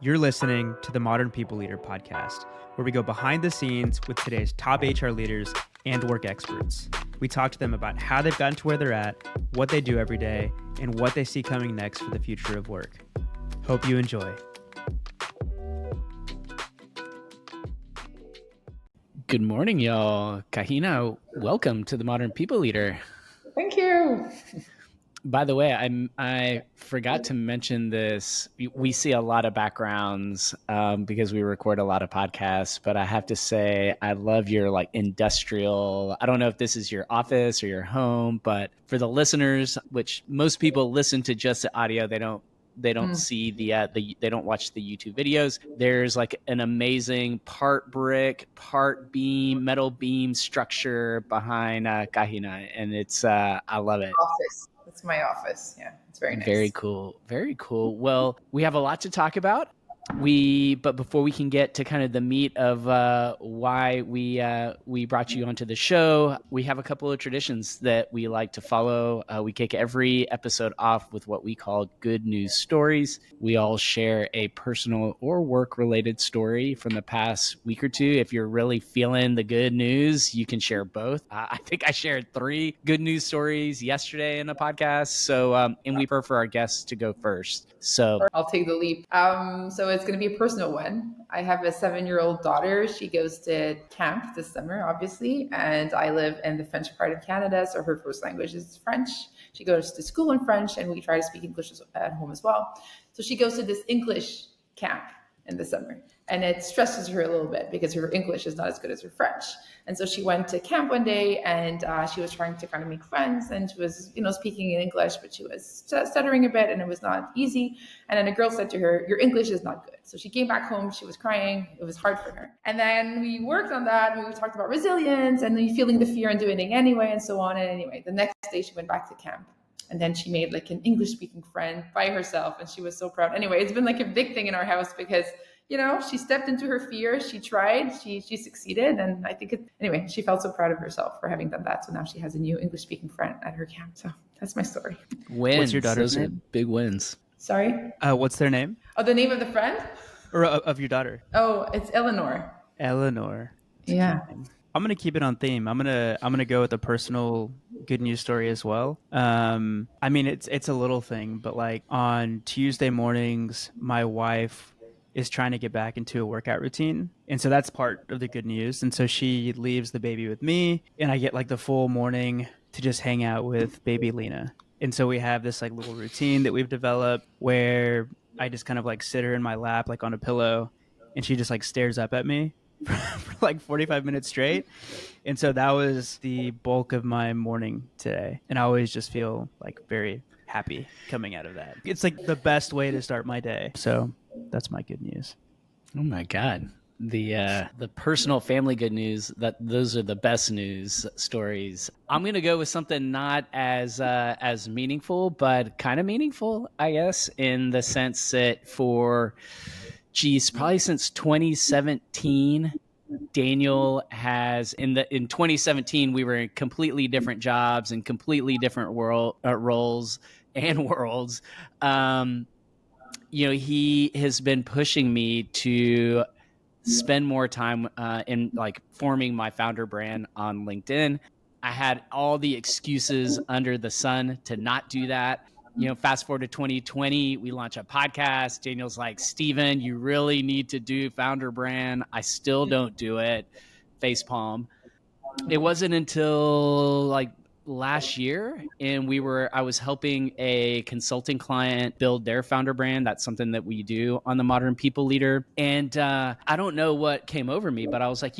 You're listening to the Modern People Leader podcast, where we go behind the scenes with today's top HR leaders and work experts. We talk to them about how they've gotten to where they're at, what they do every day, and what they see coming next for the future of work. Hope you enjoy. Good morning, y'all. Kahina, welcome to the Modern People Leader. Thank you. By the way, I forgot to mention this. We see a lot of backgrounds because we record a lot of podcasts, but I have to say I love your industrial. I don't know if this is your office or your home, but for the listeners, which most people listen to just the audio, they don't see they don't watch the YouTube videos. There's like an amazing part brick, part beam, metal beam structure behind Kahina, and it's I love it. Office. It's my office. Yeah, it's very nice. Very cool. Very cool. Well, we have a lot to talk about. But before we can get to kind of the meat of why we brought you onto the show, we have a couple of traditions that we like to follow. We kick every episode off with what we call good news stories. We all share a personal or work-related story from the past week or two. If you're really feeling the good news, you can share both. I think I shared 3 good news stories yesterday in a podcast. So, and we prefer our guests to go first. So I'll take the leap. So it's going to be a personal one. I have a 7-year-old daughter. She goes to camp this summer, obviously, and I live in the French part of Canada, so her first language is French. She goes to school in French, and we try to speak English at home as well. So she goes to this English camp in the summer, and it stresses her a little bit because her English is not as good as her French. And so she went to camp one day, and she was trying to kind of make friends, and she was, speaking in English, but she was stuttering a bit, and it was not easy. And then a girl said to her, "Your English is not good." So she came back home, she was crying, it was hard for her. And then we worked on that, and we talked about resilience, and then feeling the fear and doing it anyway, and so on. And anyway, the next day she went back to camp. And then she made like an English-speaking friend by herself, and she was so proud. Anyway, it's been like a big thing in our house because, she stepped into her fear. She tried, she succeeded. And I think anyway, she felt so proud of herself for having done that. So now she has a new English-speaking friend at her camp. So that's my story. Wins. What's your daughter's Those name? are big wins. Sorry? What's their name? Oh, the name of the friend? Or of your daughter? Oh, it's Eleanor. Eleanor. Yeah. I'm gonna keep it on theme. I'm gonna go with a personal good news story as well. I mean, it's a little thing, but like on Tuesday mornings, my wife is trying to get back into a workout routine, and so that's part of the good news. And so she leaves the baby with me, and I get like the full morning to just hang out with baby Lena. And so we have this like little routine that we've developed where I just kind of like sit her in my lap like on a pillow, and she just like stares up at me for like 45 minutes straight. And so that was the bulk of my morning today. And I always just feel like very happy coming out of that. It's like the best way to start my day. So that's my good news. Oh my God. The personal family good news, those are the best news stories. I'm going to go with something not as meaningful, but kind of meaningful, I guess, in the sense that probably since 2017, Daniel has in 2017 we were in completely different jobs and completely different roles and worlds. He has been pushing me to spend more time in like forming my founder brand on LinkedIn. I had all the excuses under the sun to not do that. Fast forward to 2020, we launch a podcast. Daniel's like, "Steven, you really need to do founder brand." I still don't do it. Facepalm. It wasn't until like last year, and I was helping a consulting client build their founder brand. That's something that we do on the Modern People Leader. And I don't know what came over me, but I was like,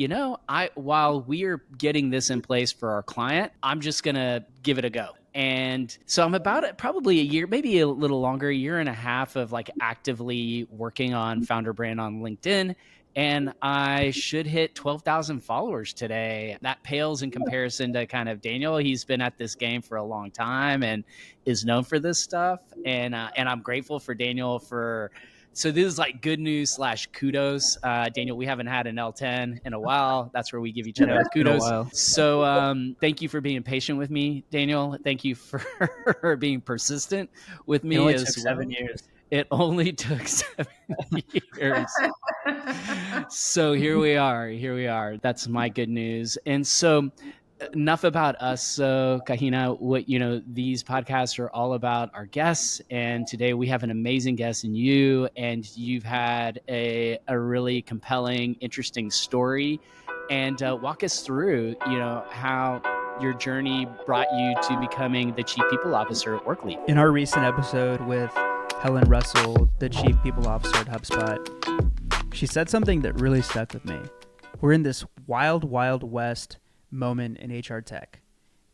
while we're getting this in place for our client, I'm just going to give it a go. And so I'm about probably a year, maybe a little longer, a year and a half of like actively working on founder brand on LinkedIn. And I should hit 12,000 followers today. That pales in comparison to kind of Daniel. He's been at this game for a long time and is known for this stuff. And I'm grateful for Daniel so this is like good news / kudos. Daniel, we haven't had an L10 in a while. That's where we give each other kudos. So thank you for being patient with me, Daniel. Thank you for being persistent with me. It only took 7 years. It only took 7 years. So here we are. That's my good news. And so enough about us. So Kahina, what these podcasts are all about our guests, and today we have an amazing guest in you, and you've had a really compelling, interesting story. And walk us through how your journey brought you to becoming the Chief People Officer at Workleap. In our recent episode with Helen Russell, the Chief People Officer at HubSpot, she said something that really stuck with me. We're in this wild, wild west moment in HR tech.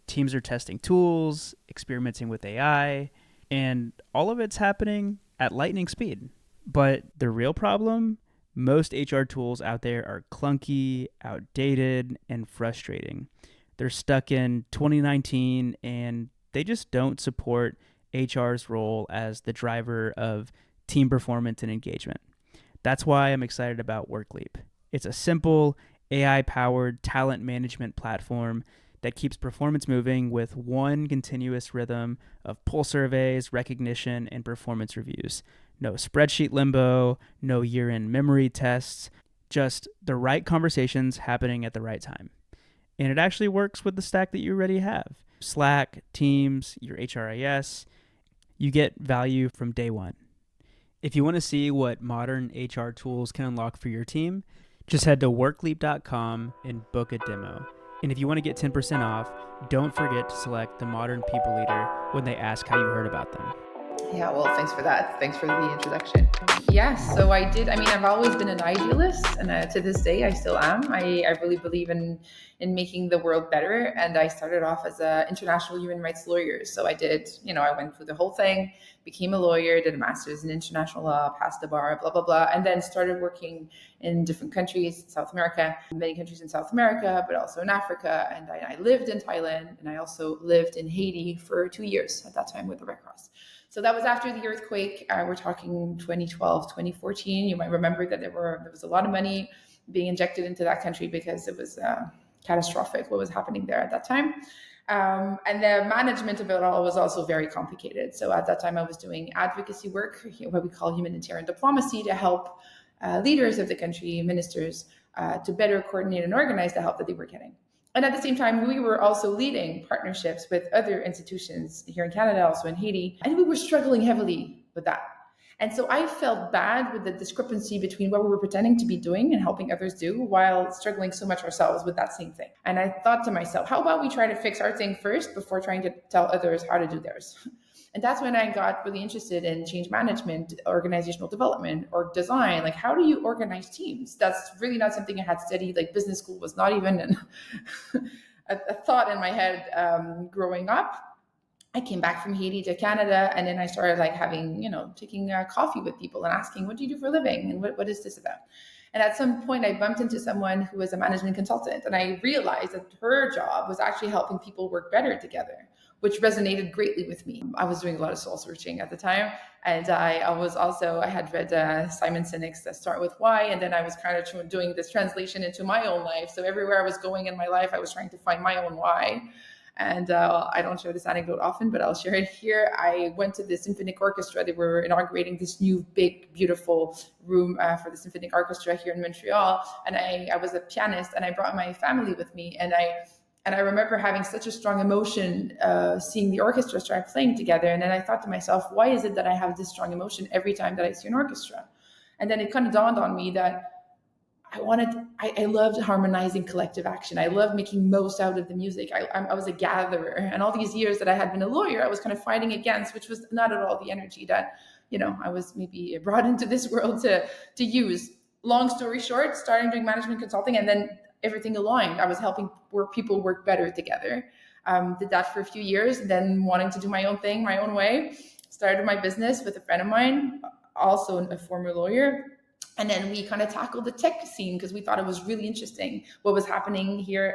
Teams are testing tools, experimenting with AI, and all of it's happening at lightning speed. But the real problem, most HR tools out there are clunky, outdated, and frustrating. They're stuck in 2019 and they just don't support HR's role as the driver of team performance and engagement. That's why I'm excited about Workleap. It's a simple, AI-powered talent management platform that keeps performance moving with one continuous rhythm of pull surveys, recognition, and performance reviews. No spreadsheet limbo, no year-end memory tests, just the right conversations happening at the right time. And it actually works with the stack that you already have. Slack, Teams, your HRIS. You get value from day one. If you want to see what modern HR tools can unlock for your team, just head to workleap.com and book a demo. And if you want to get 10% off, don't forget to select the Modern People Leader when they ask how you heard about them. Yeah, well, thanks for that. Thanks for the introduction. Yeah, so I've always been an idealist, and to this day, I still am. I really believe in making the world better, and I started off as an international human rights lawyer. So I went through the whole thing, became a lawyer, did a master's in international law, passed the bar, blah, blah, blah, and then started working in different countries, South America, many countries in South America, but also in Africa, and I lived in Thailand, and I also lived in Haiti for 2 years at that time with the Red Cross. So that was after the earthquake. We're talking 2012, 2014. You might remember that there was a lot of money being injected into that country because it was catastrophic what was happening there at that time. And the management of it all was also very complicated. So at that time, I was doing advocacy work, what we call humanitarian diplomacy, to help leaders of the country, ministers, to better coordinate and organize the help that they were getting. And at the same time, we were also leading partnerships with other institutions here in Canada, also in Haiti, and we were struggling heavily with that. And so I felt bad with the discrepancy between what we were pretending to be doing and helping others do while struggling so much ourselves with that same thing. And I thought to myself, how about we try to fix our thing first before trying to tell others how to do theirs? And that's when I got really interested in change management, organizational development, org design. Like, how do you organize teams? That's really not something I had studied. Like, business school was not even a thought in my head growing up. I came back from Haiti to Canada, and then I started taking coffee with people and asking, what do you do for a living? And what is this about? And at some point, I bumped into someone who was a management consultant, and I realized that her job was actually helping people work better together, which resonated greatly with me. I was doing a lot of soul searching at the time, and I had read Simon Sinek's Start With Why, and then I was kind of doing this translation into my own life. So everywhere I was going in my life, I was trying to find my own why. And I don't share this anecdote often, but I'll share it here. I went to the symphonic orchestra. They were inaugurating this new, big, beautiful room for the symphonic orchestra here in Montreal. And I was a pianist, and I brought my family with me. And I remember having such a strong emotion seeing the orchestra start playing together. And then I thought to myself, why is it that I have this strong emotion every time that I see an orchestra? And then it kind of dawned on me that I loved harmonizing collective action. I loved making most out of the music. I was a gatherer. And all these years that I had been a lawyer, I was kind of fighting against, which was not at all the energy that, I was maybe brought into this world to use. Long story short, starting doing management consulting, and then everything aligned. I was helping people work better together. Did that for a few years, and then wanting to do my own thing, my own way. Started my business with a friend of mine, also a former lawyer. And then we kind of tackled the tech scene because we thought it was really interesting what was happening here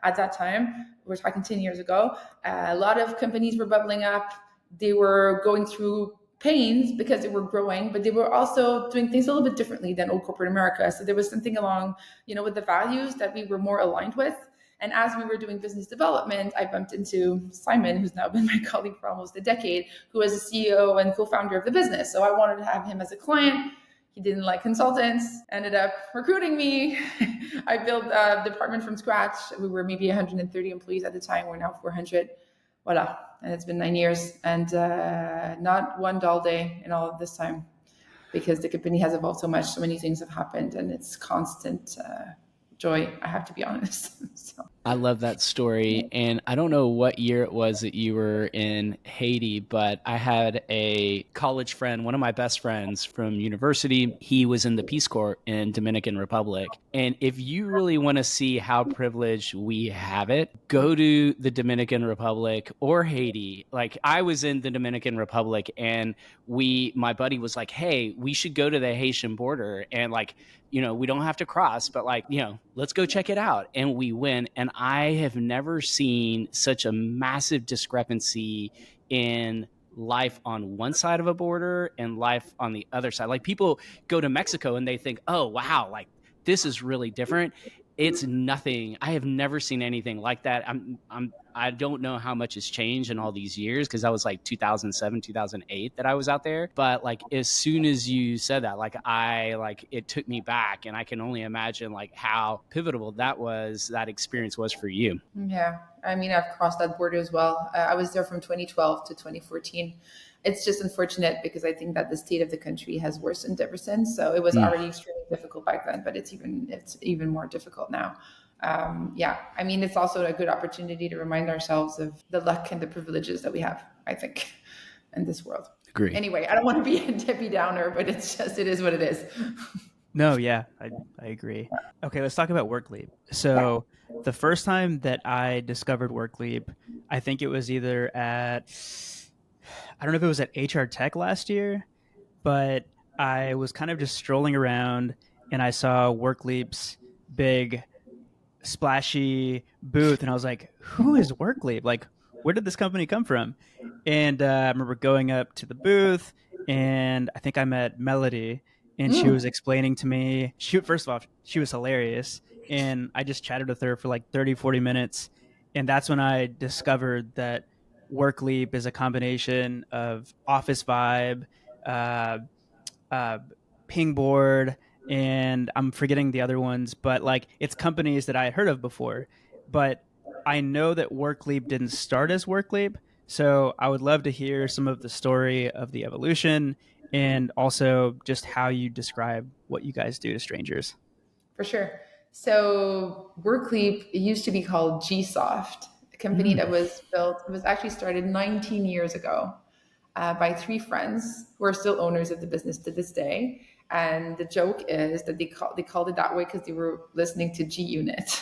at that time. We're talking 10 years ago. A lot of companies were bubbling up. They were going through pains because they were growing, but they were also doing things a little bit differently than old corporate America. So there was something along, with the values that we were more aligned with. And as we were doing business development, I bumped into Simon, who's now been my colleague for almost a decade, who was the CEO and co-founder of the business. So I wanted to have him as a client. He didn't like consultants, ended up recruiting me. I built a department from scratch. We were maybe 130 employees at the time. We're now 400. Voila. And it's been 9 years and not one dull day in all of this time, because the company has evolved so much. So many things have happened, and it's constant joy, I have to be honest. So. I love that story. And I don't know what year it was that you were in Haiti, but I had a college friend, one of my best friends from university. He was in the Peace Corps in Dominican Republic. And if you really want to see how privileged we have it, go to the Dominican Republic or Haiti. Like, I was in the Dominican Republic, and my buddy was like, hey, we should go to the Haitian border, and like, you know, we don't have to cross, but like, you know, let's go check it out. And we went, and I have never seen such a massive discrepancy in life on one side of a border and life on the other side. Like, people go to Mexico and they think, oh, wow, like this is really different. It's nothing. I have never seen anything like that. I don't know how much has changed in all these years, because that was like 2007, 2008 that I was out there. But like, as soon as you said that, it took me back, and I can only imagine like how pivotal that experience was for you. Yeah. I mean, I've crossed that border as well. I was there from 2012 to 2014. It's just unfortunate, because I think that the state of the country has worsened ever since. So it was already extremely difficult back then, but it's even more difficult now. I mean, it's also a good opportunity to remind ourselves of the luck and the privileges that we have, I think, in this world. Agree. Anyway, I don't want to be a Debbie Downer, but it is what it is. No, yeah, I agree. Okay, let's talk about Workleap. So the first time that I discovered Workleap, I think it was either I don't know if it was at HR Tech last year, but I was kind of just strolling around and I saw Workleap's big splashy booth, and I was like, who is Workleap? Like, where did this company come from? And I remember going up to the booth, and I think I met Melody, and she was explaining to me, first of all, she was hilarious, and I just chatted with her for like 30, 40 minutes, and that's when I discovered that Workleap is a combination of Officevibe, uh, Pingboard, and I'm forgetting the other ones, but like, it's companies that I had heard of before. But I know that Workleap didn't start as Workleap, so I would love to hear some of the story of the evolution, and also just how you describe what you guys do to strangers. For sure. So Workleap used to be called Gsoft, a company that was built. It was actually started 19 years ago by three friends who are still owners of the business to this day. And the joke is that they called it that way because they were listening to G Unit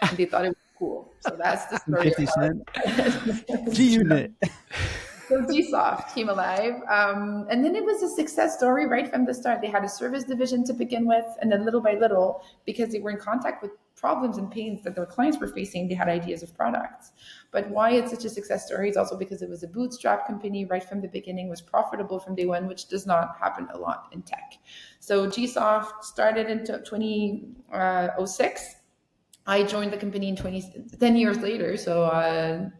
and they thought it was cool. So that's the story. 50 Cent. G Unit. So Gsoft came alive. And then it was a success story right from the start. They had a service division to begin with. And then little by little, because they were in contact with problems and pains that their clients were facing, they had ideas of products. But why it's such a success story is also because it was a bootstrap company right from the beginning, was profitable from day one, which does not happen a lot in tech. So Gsoft started in 2006. I joined the company 10 years later, so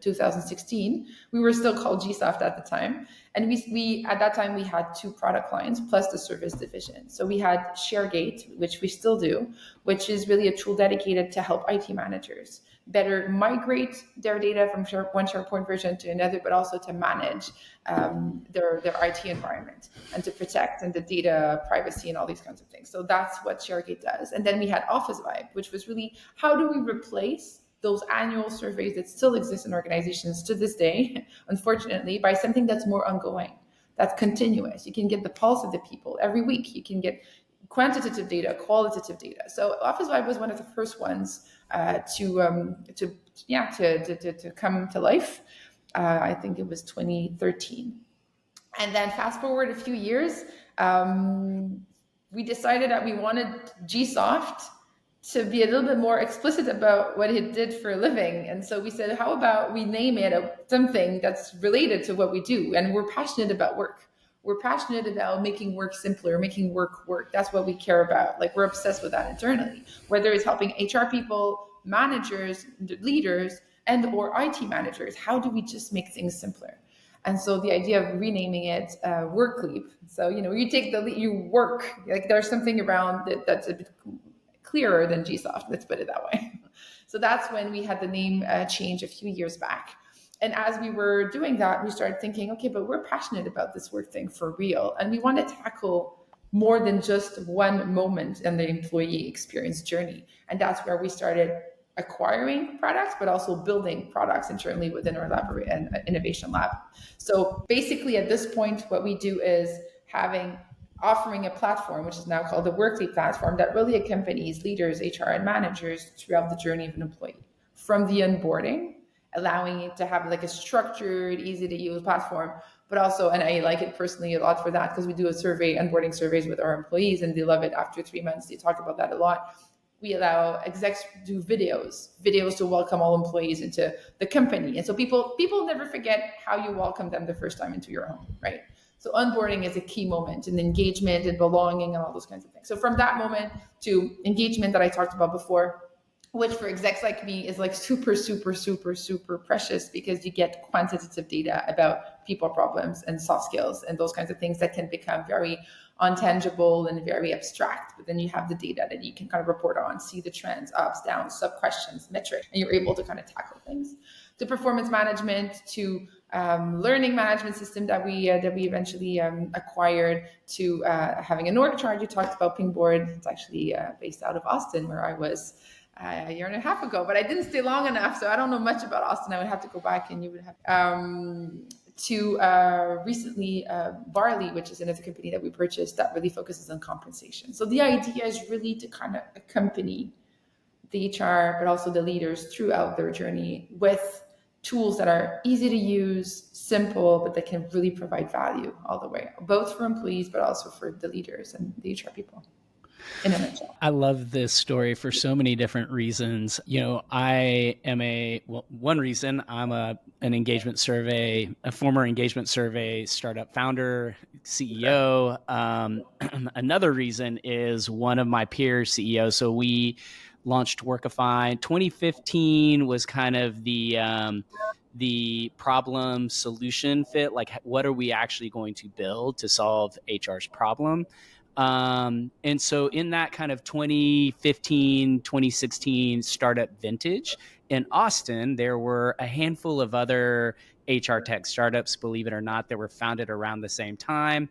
2016. We were still called Gsoft at the time. And we at that time, we had two product lines plus the service division. So we had ShareGate, which we still do, which is really a tool dedicated to help IT managers better migrate their data from one SharePoint version to another, but also to manage their IT environment and to protect and the data privacy and all these kinds of things. So that's what ShareGate does. And then we had Officevibe, which was really, how do we replace those annual surveys that still exist in organizations to this day, unfortunately, by something that's more ongoing, that's continuous. You can get the pulse of the people every week. You can get quantitative data, qualitative data. So Officevibe was one of the first ones to come to life. I think it was 2013. And then fast forward a few years, we decided that we wanted Gsoft to be a little bit more explicit about what it did for a living. And so we said, how about we name it something that's related to what we do? And we're passionate about work. We're passionate about making work simpler, making work work. That's what we care about. Like, we're obsessed with that internally, whether it's helping HR people managers, leaders, and or IT managers, how do we just make things simpler? And so the idea of renaming it Workleap. So, you take you work, like there's something around it that's a bit clearer than Gsoft, let's put it that way. So that's when we had the name change a few years back. And as we were doing that, we started thinking, okay, but we're passionate about this work thing for real. And we want to tackle more than just one moment in the employee experience journey. And that's where we started acquiring products, but also building products internally within our library and innovation lab. So basically at this point, what we do is offering a platform, which is now called the Workleap platform, that really accompanies leaders, HR, and managers throughout the journey of an employee. From the onboarding, allowing it to have like a structured, easy to use platform, but also, and I like it personally a lot for that because we do onboarding surveys with our employees and they love it after 3 months. They talk about that a lot. We allow execs to do videos to welcome all employees into the company. And so people never forget how you welcome them the first time into your home, right? So onboarding is a key moment in engagement and belonging and all those kinds of things. So from that moment to engagement that I talked about before, which for execs like me is like super, super, super, super precious because you get quantitative data about people problems and soft skills and those kinds of things that can become very untangible and very abstract. But then you have the data that you can kind of report on, see the trends, ups, downs, sub questions, metrics, and you're able to kind of tackle things. To performance management, to learning management system that we eventually acquired, to having an org chart. You talked about Pingboard. It's actually based out of Austin, where I was a year and a half ago, but I didn't stay long enough, so I don't know much about Austin. I would have to go back, and you would have recently Barley, which is another company that we purchased that really focuses on compensation. So the idea is really to kind of accompany the HR, but also the leaders throughout their journey with tools that are easy to use, simple, but that can really provide value all the way, both for employees, but also for the leaders and the HR people. In a nutshell. I love this story for so many different reasons. I am one reason I'm an engagement survey, a former engagement survey startup founder, CEO. Another reason is one of my peers, CEO. So we launched Workify. 2015 was kind of the problem solution fit. Like, what are we actually going to build to solve HR's problem? And so in that kind of 2015, 2016 startup vintage in Austin, there were a handful of other HR tech startups, believe it or not, that were founded around the same time.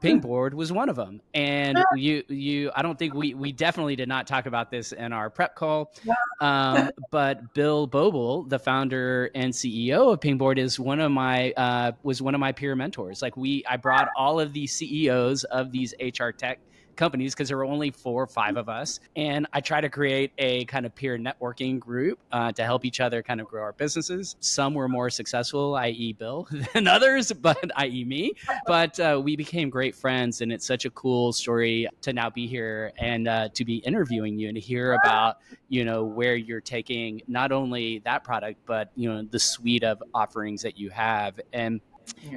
Pingboard was one of them. And I don't think we definitely did not talk about this in our prep call. But Bill Boble, the founder and CEO of Pingboard, was one of my peer mentors. Like I brought all of these CEOs of these HR tech companies because there were only 4 or 5 of us. And I try to create a kind of peer networking group to help each other kind of grow our businesses. Some were more successful, i.e. Bill, than others, but i.e. me. But we became great friends. And it's such a cool story to now be here and to be interviewing you and to hear about, where you're taking not only that product, but, the suite of offerings that you have. And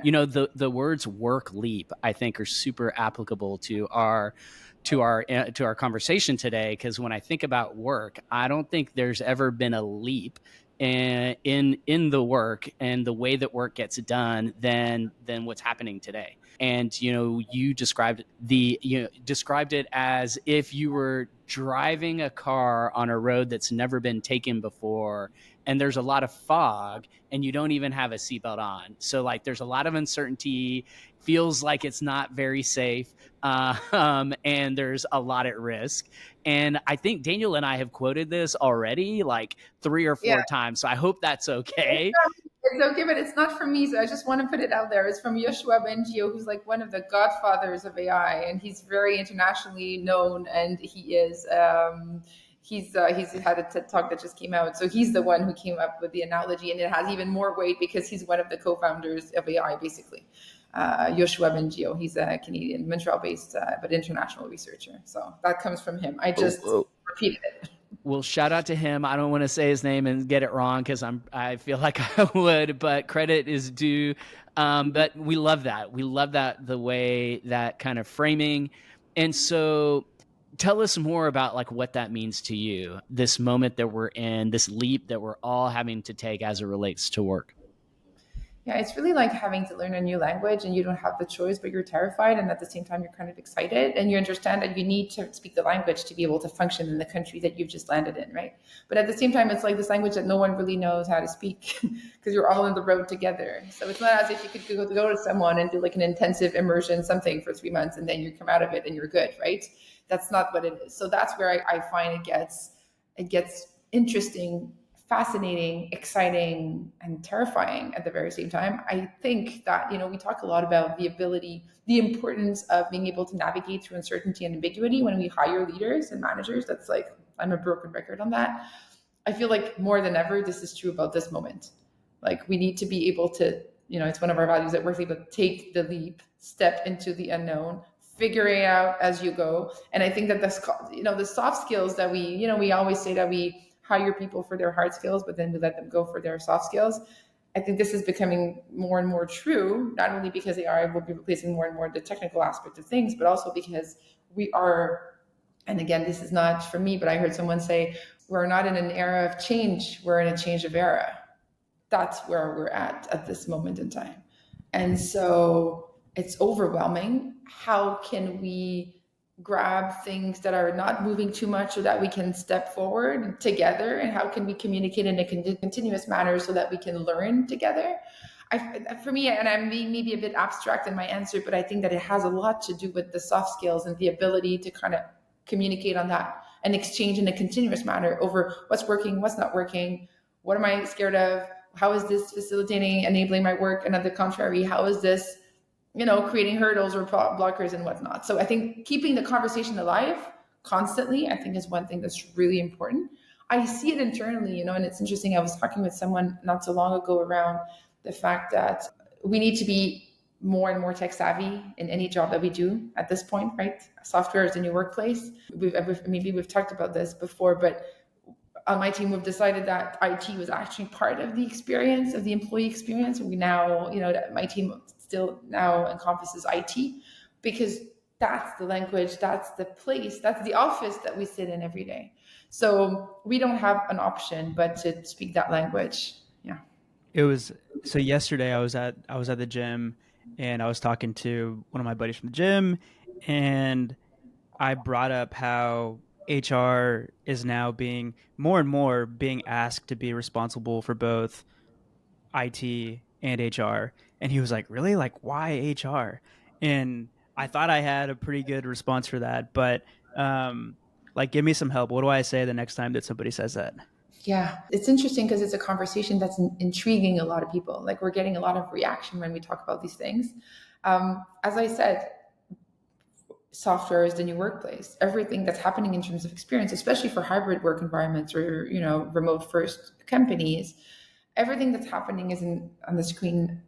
the words Workleap, I think, are super applicable to our conversation today. Because when I think about work, I don't think there's ever been a leap in the work and the way that work gets done than what's happening today. And you described it as if you were driving a car on a road that's never been taken before, and there's a lot of fog and you don't even have a seatbelt on. So like there's a lot of uncertainty, feels like it's not very safe, and there's a lot at risk. And I think Daniel and I have quoted this already like 3 or 4 times. So I hope that's okay. It's okay, but it's not from me. So I just want to put it out there. It's from Yoshua Bengio, who's like one of the godfathers of AI, and he's very internationally known. And he is, he's had a TED Talk that just came out. So he's the one who came up with the analogy, and it has even more weight because he's one of the co-founders of AI, basically. Yoshua Bengio. He's a Canadian, Montreal-based, but international researcher. So that comes from him. I just repeated it. Well, shout out to him. I don't want to say his name and get it wrong because I feel like I would, but credit is due. But we love that. We love that, the way that kind of framing. And so Tell us more about like what that means to you, this moment that we're in, this leap that we're all having to take as it relates to work. Yeah, it's really like having to learn a new language and you don't have the choice, but you're terrified. And at the same time, you're kind of excited and you understand that you need to speak the language to be able to function in the country that you've just landed in, right? But at the same time, it's like this language that no one really knows how to speak because you're all on the road together. So it's not as if you could go to someone and do like an intensive immersion, something for 3 months, and then you come out of it and you're good, right? That's not what it is. So that's where I find it gets interesting, fascinating, exciting, and terrifying at the very same time. I think that, we talk a lot about the importance of being able to navigate through uncertainty and ambiguity when we hire leaders and managers. That's like, I'm a broken record on that. I feel like more than ever, this is true about this moment. Like we need to be able to, it's one of our values at Workleap, but take the leap, step into the unknown, figure it out as you go. And I think that the soft skills that we always say that we hire people for their hard skills, but then we let them go for their soft skills. I think this is becoming more and more true, not only because they will be replacing more and more the technical aspect of things, but also because we are, and again, this is not for me, but I heard someone say, we're not in an era of change, we're in a change of era. That's where we're at this moment in time. And so it's overwhelming. How can we grab things that are not moving too much so that we can step forward together? And how can we communicate in a continuous manner so that we can learn together? For me, and I'm being maybe a bit abstract in my answer, but I think that it has a lot to do with the soft skills and the ability to kind of communicate on that and exchange in a continuous manner over what's working, what's not working, what am I scared of, how is this facilitating, enabling my work, and on the contrary, how is this creating hurdles or blockers and whatnot. So I think keeping the conversation alive constantly, I think is one thing that's really important. I see it internally, and it's interesting. I was talking with someone not so long ago around the fact that we need to be more and more tech savvy in any job that we do at this point, right? Software is the new workplace. We've talked about this before, but on my team, we've decided that IT was actually part of the experience, of the employee experience. We now, my team still now encompasses IT because that's the language, that's the place, that's the office that we sit in every day. So we don't have an option but to speak that language. Yeah. So yesterday I was at the gym and I was talking to one of my buddies from the gym and I brought up how HR is now being more and more being asked to be responsible for both IT and HR. And he was like, really? Like, why HR? And I thought I had a pretty good response for that. But like, give me some help. What do I say the next time that somebody says that? Yeah, it's interesting because it's a conversation that's intriguing a lot of people. Like we're getting a lot of reaction when we talk about these things. As I said, software is the new workplace. Everything that's happening in terms of experience, especially for hybrid work environments or remote first companies, everything that's happening is on the screen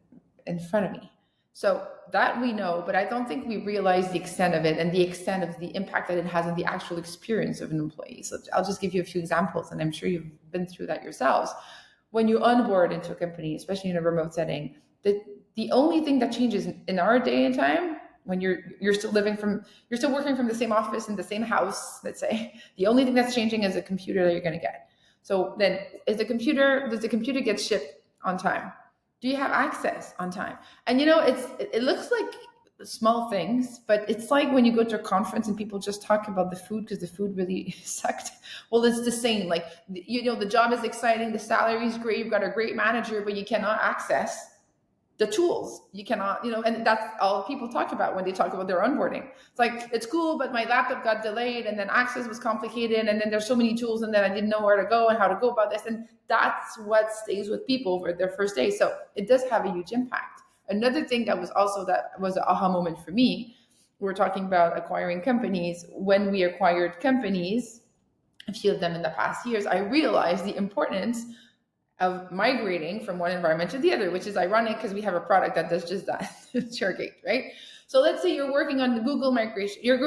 in front of me. So that we know, but I don't think we realize the extent of it and the extent of the impact that it has on the actual experience of an employee. So I'll just give you a few examples, and I'm sure you've been through that yourselves. When you onboard into a company, especially in a remote setting, the only thing that changes in our day and time, when you're still working from the same office in the same house, let's say, the only thing that's changing is a computer that you're going to get. So then does the computer get shipped on time? Do you have access on time? And it looks like small things, but it's like when you go to a conference and people just talk about the food because the food really sucked. Well, it's the same. Like, the job is exciting, the salary is great, you've got a great manager, but you cannot access the tools. You cannot, and that's all people talk about when they talk about their onboarding. It's like, it's cool, but my laptop got delayed and then access was complicated. And then there's so many tools and then I didn't know where to go and how to go about this. And that's what stays with people for their first day. So it does have a huge impact. Another thing that was an aha moment for me, we're talking about acquiring companies. When we acquired companies, a few of them in the past years, I realized the importance of migrating from one environment to the other, which is ironic because we have a product that does just that. It's ShareGate, right? So let's say you're working on the Google migration, you're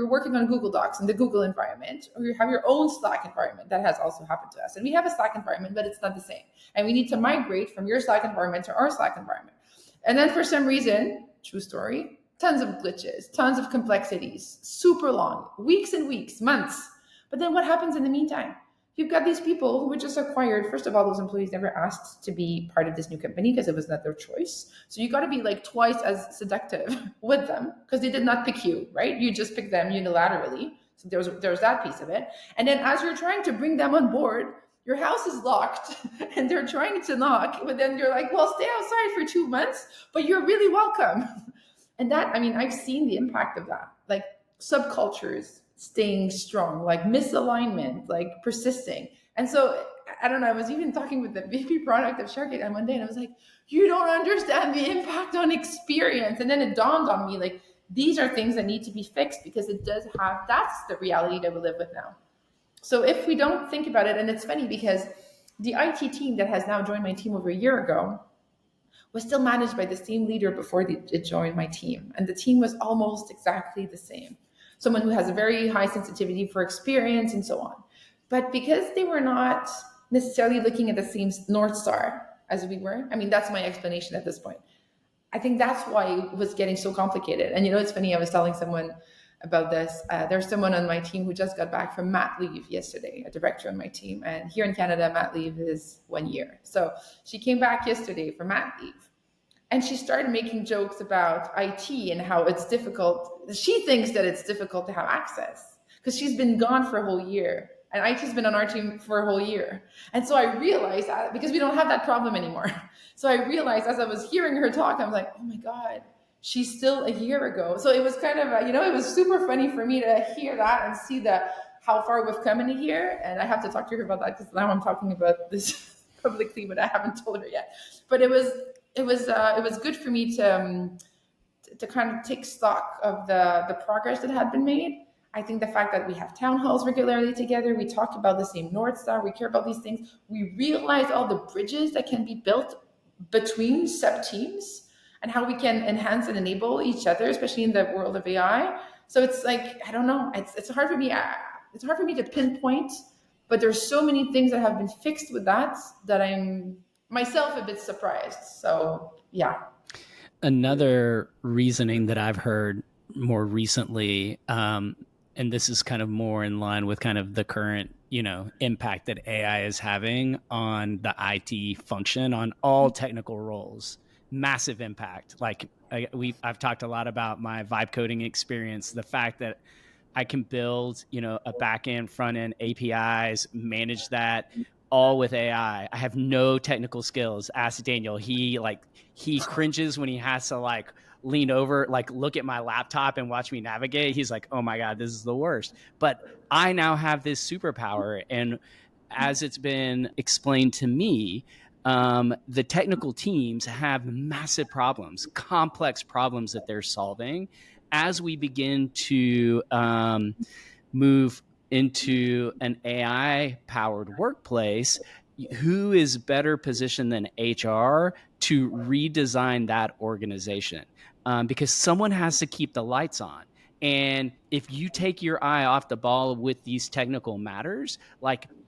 working on Google Docs in the Google environment, or you have your own Slack environment. That has also happened to us. And we have a Slack environment, but it's not the same. And we need to migrate from your Slack environment to our Slack environment. And then for some reason, true story, tons of glitches, tons of complexities, super long, weeks and weeks, months. But then what happens in the meantime? You've got these people who were just acquired. First of all, those employees never asked to be part of this new company because it was not their choice. So you got to be like twice as seductive with them because they did not pick you, right? You just picked them unilaterally. So there's that piece of it. And then as you're trying to bring them on board, your house is locked and they're trying to knock, but then you're like, well, stay outside for 2 months, but you're really welcome. And that, I mean, I've seen the impact of that, like subcultures staying strong, like misalignment, like persisting. And so I don't know, I was even talking with the VP product of ShareKit one day and I was like, you don't understand the impact on experience. And then it dawned on me, like, these are things that need to be fixed because it does have, that's the reality that we live with now. So if we don't think about it, and it's funny because the IT team that has now joined my team over a year ago was still managed by the same leader before it joined my team. And the team was almost exactly the same. Someone who has a very high sensitivity for experience and so on. But because they were not necessarily looking at the same North Star as we were, I mean, that's my explanation at this point. I think that's why it was getting so complicated. And it's funny, I was telling someone about this. There's someone on my team who just got back from mat leave yesterday, a director on my team. And here in Canada, mat leave is 1 year. So she came back yesterday for mat leave. And she started making jokes about IT and how it's difficult. She thinks that it's difficult to have access because she's been gone for a whole year. And IT's been on our team for a whole year. And so I realized that because we don't have that problem anymore. So I realized as I was hearing her talk, I was like, oh my God, she's still a year ago. So it was kind of, it was super funny for me to hear that and see how far we've come in a year. And I have to talk to her about that because now I'm talking about this publicly, but I haven't told her yet. But it was good for me to kind of take stock of the progress that had been made. I think the fact that we have town halls regularly together, we talk about the same North Star, we care about these things, we realize all the bridges that can be built between sub-teams and how we can enhance and enable each other, especially in the world of AI. So it's like, I don't know, it's hard for me. It's hard for me to pinpoint, but there's so many things that have been fixed with that I'm myself a bit surprised. So yeah. Another reasoning that I've heard more recently, and this is kind of more in line with kind of the current, impact that AI is having on the IT function, on all technical roles. Massive impact. Like I've talked a lot about my vibe coding experience, the fact that I can build, a back-end, front-end APIs, manage that all with AI. I have no technical skills. Ask Daniel. He cringes when he has to lean over, look at my laptop and watch me navigate. He's like, oh my God, this is the worst. But I now have this superpower. And as it's been explained to me, the technical teams have massive problems, complex problems that they're solving. As we begin to move into an AI-powered workplace, who is better positioned than HR to redesign that organization? Because someone has to keep the lights on. And if you take your eye off the ball with these technical matters,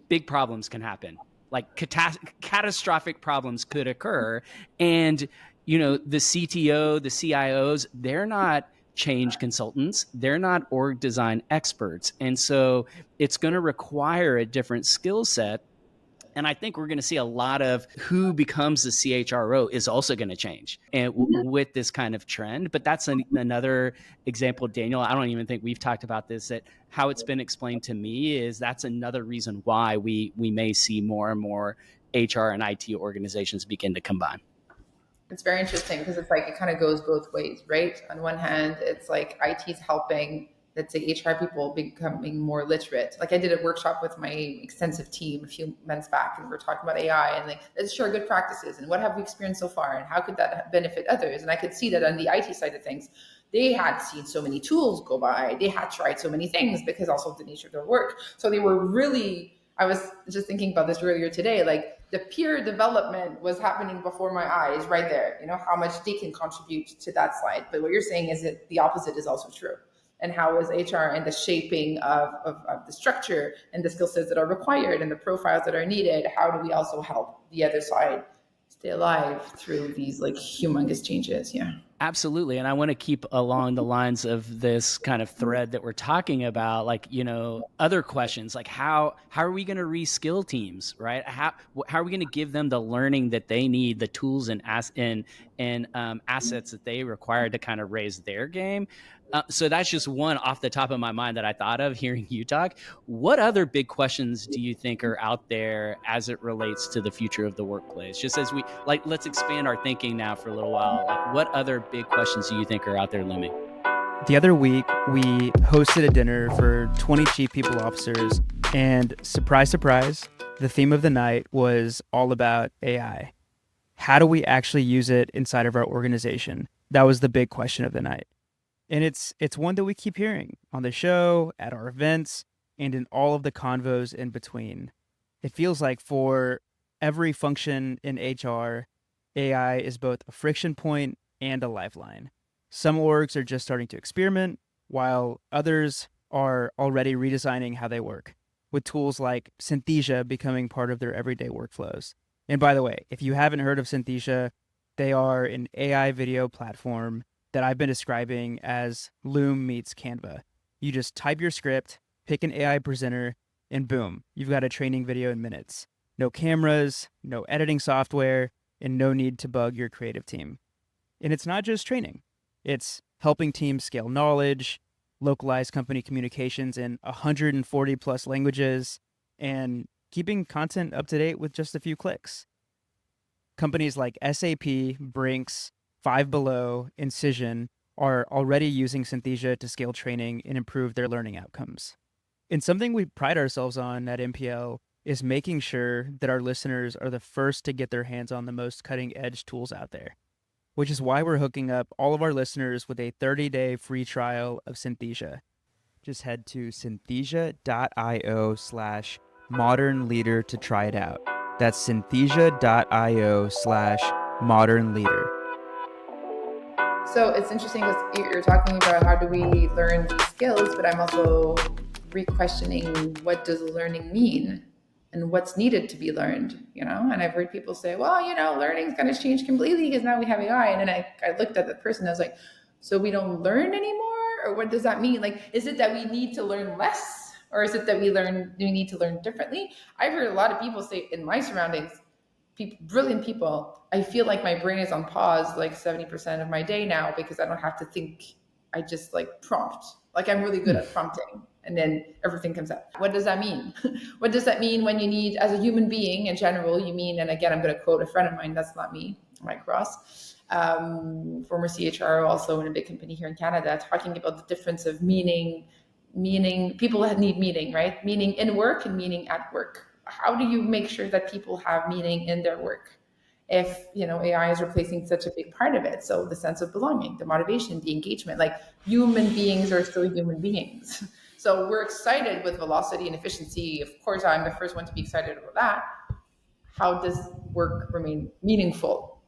big problems can happen. Catastrophic problems could occur. And, the CTO, the CIOs, they're not change consultants. They're not org design experts. And so it's going to require a different skill set. And I think we're going to see a lot of who becomes the CHRO is also going to change and with this kind of trend. But that's another example, Daniel. I don't even think we've talked about this, that how it's been explained to me is that's another reason why we may see more and more HR and IT organizations begin to combine. It's very interesting because it's it kind of goes both ways, right? On one hand, it's IT's helping, let's say, HR people becoming more literate. I did a workshop with my extensive team a few months back, and we were talking about AI and let's share good practices and what have we experienced so far and how could that benefit others. And I could see that on the IT side of things, they had seen so many tools go by, they had tried so many things because also of the nature of their work. So they were really, I was just thinking about this earlier today, the peer development was happening before my eyes right there, how much they can contribute to that slide. But what you're saying is that the opposite is also true. And how is HR and the shaping of the structure and the skill sets that are required and the profiles that are needed, how do we also help the other side stay alive through these humongous changes? Yeah. Absolutely. And I want to keep along the lines of this kind of thread that we're talking about, like, other questions like how are we going to reskill teams, right? How are we going to give them the learning that they need, the tools and assets that they require to kind of raise their game? So that's just one off the top of my mind that I thought of hearing you talk. What other big questions do you think are out there as it relates to the future of the workplace? Just as we like, let's expand our thinking now for a little while. Like, what other big questions do you think are out there looming? The other week, we hosted a dinner for 20 chief people officers, and surprise, surprise, the theme of the night was all about AI. How do we actually use it inside of our organization? That was the big question of the night. And it's one that we keep hearing on the show, at our events, and in all of the convos in between. It feels like for every function in HR, AI is both a friction point and a lifeline. Some orgs are just starting to experiment, while others are already redesigning how they work, with tools like Synthesia becoming part of their everyday workflows. And by the way, if you haven't heard of Synthesia, they are an AI video platform that I've been describing as Loom meets Canva. You just type your script, pick an AI presenter, and boom, you've got a training video in minutes. No cameras, no editing software, and no need to bug your creative team. And it's not just training, it's helping teams scale knowledge, localize company communications in 140 plus languages, and keeping content up to date with just a few clicks. Companies like SAP, Brinks, Five Below, Incision are already using Synthesia to scale training and improve their learning outcomes. And something we pride ourselves on at MPL is making sure that our listeners are the first to get their hands on the most cutting edge tools out there, which is why we're hooking up all of our listeners with a 30-day free trial of Synthesia. Just head to synthesia.io/modern leader to try it out. That's synthesia.io/modern leader. So it's interesting because you're talking about how do we learn these skills, but I'm also re-questioning what does learning mean and what's needed to be learned, And I've heard people say, well, learning's going to change completely because now we have AI. And then I looked at the person, I was like, so we don't learn anymore? Or what does that mean? Like, is it that we need to learn less? Or is it that we need to learn differently? I've heard a lot of people say in my surroundings, brilliant people, I feel like my brain is on pause like 70% of my day now because I don't have to think. I just like prompt. Like I'm really good at prompting and then everything comes out. What does that mean? What does that mean when you need, as a human being in general, you mean, and again, I'm going to quote a friend of mine, that's not me, Mike Ross, former CHRO, also in a big company here in Canada, talking about the difference of meaning, people need meaning, right? Meaning in work and meaning at work. How do you make sure that people have meaning in their work if AI is replacing such a big part of it? So the sense of belonging, the motivation, the engagement, like human beings are still human beings. So we're excited with velocity and efficiency. Of course, I'm the first one to be excited about that. How does work remain meaningful